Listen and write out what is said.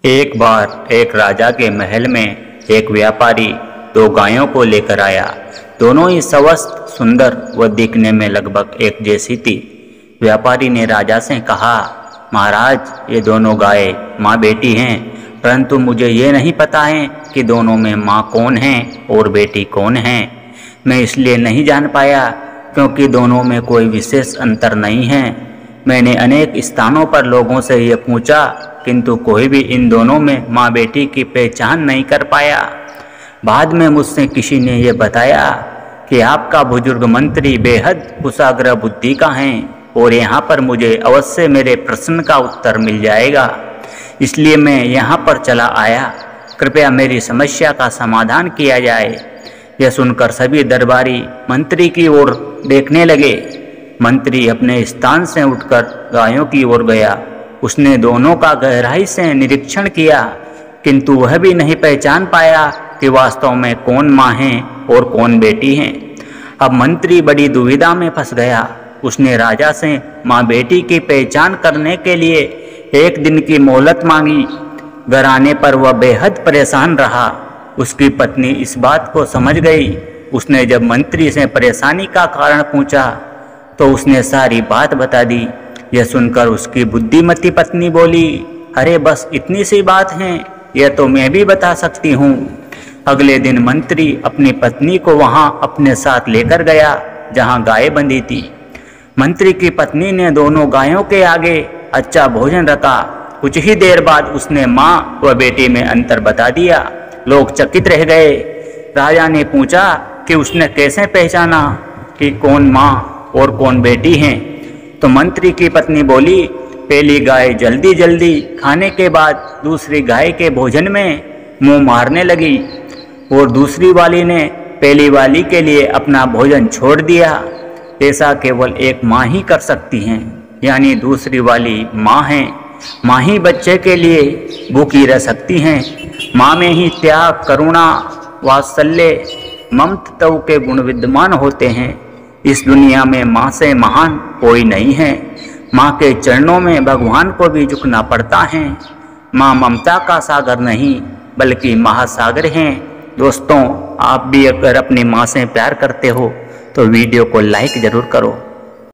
एक बार एक राजा के महल में एक व्यापारी दो गायों को लेकर आया। दोनों ही स्वस्थ, सुंदर व दिखने में लगभग एक जैसी थी। व्यापारी ने राजा से कहा, महाराज, ये दोनों गाय माँ बेटी हैं, परंतु मुझे ये नहीं पता है कि दोनों में माँ कौन है और बेटी कौन है। मैं इसलिए नहीं जान पाया क्योंकि दोनों में कोई विशेष अंतर नहीं है। मैंने अनेक स्थानों पर लोगों से ये पूछा, किंतु कोई भी इन दोनों में माँ बेटी की पहचान नहीं कर पाया। बाद में मुझसे किसी ने यह बताया कि आपका बुजुर्ग मंत्री बेहद कुशाग्र बुद्धि का है और यहाँ पर मुझे अवश्य मेरे प्रश्न का उत्तर मिल जाएगा, इसलिए मैं यहाँ पर चला आया। कृपया मेरी समस्या का समाधान किया जाए। यह सुनकर सभी दरबारी मंत्री की ओर देखने लगे। मंत्री अपने स्थान से उठकर गायों की ओर गया। उसने दोनों का गहराई से निरीक्षण किया, किंतु वह भी नहीं पहचान पाया कि वास्तव में कौन माँ है और कौन बेटी है। अब मंत्री बड़ी दुविधा में फंस गया। उसने राजा से माँ बेटी की पहचान करने के लिए एक दिन की मोहलत मांगी। घर आने पर वह बेहद परेशान रहा। उसकी पत्नी इस बात को समझ गई। उसने जब मंत्री से परेशानी का कारण पूछा तो उसने सारी बात बता दी। यह सुनकर उसकी बुद्धिमती पत्नी बोली, अरे बस इतनी सी बात है, यह तो मैं भी बता सकती हूँ। अगले दिन मंत्री अपनी पत्नी को वहाँ अपने साथ लेकर गया जहाँ गाय बंधी थी। मंत्री की पत्नी ने दोनों गायों के आगे अच्छा भोजन रखा। कुछ ही देर बाद उसने माँ व बेटी में अंतर बता दिया। लोग चकित रह गए। राजा ने पूछा कि उसने कैसे पहचाना कि कौन माँ और कौन बेटी है। तो मंत्री की पत्नी बोली, पहली गाय जल्दी जल्दी खाने के बाद दूसरी गाय के भोजन में मुंह मारने लगी और दूसरी वाली ने पहली वाली के लिए अपना भोजन छोड़ दिया। ऐसा केवल एक माँ ही कर सकती हैं, यानी दूसरी वाली माँ है। माँ ही बच्चे के लिए भूखी रह सकती हैं। माँ में ही त्याग, करुणा, वात्सल्य, ममत्व के गुण विद्यमान होते हैं। इस दुनिया में माँ से महान कोई नहीं है। माँ के चरणों में भगवान को भी झुकना पड़ता है। माँ ममता का सागर नहीं बल्कि महासागर हैं। दोस्तों, आप भी अगर अपनी माँ से प्यार करते हो तो वीडियो को लाइक ज़रूर करो।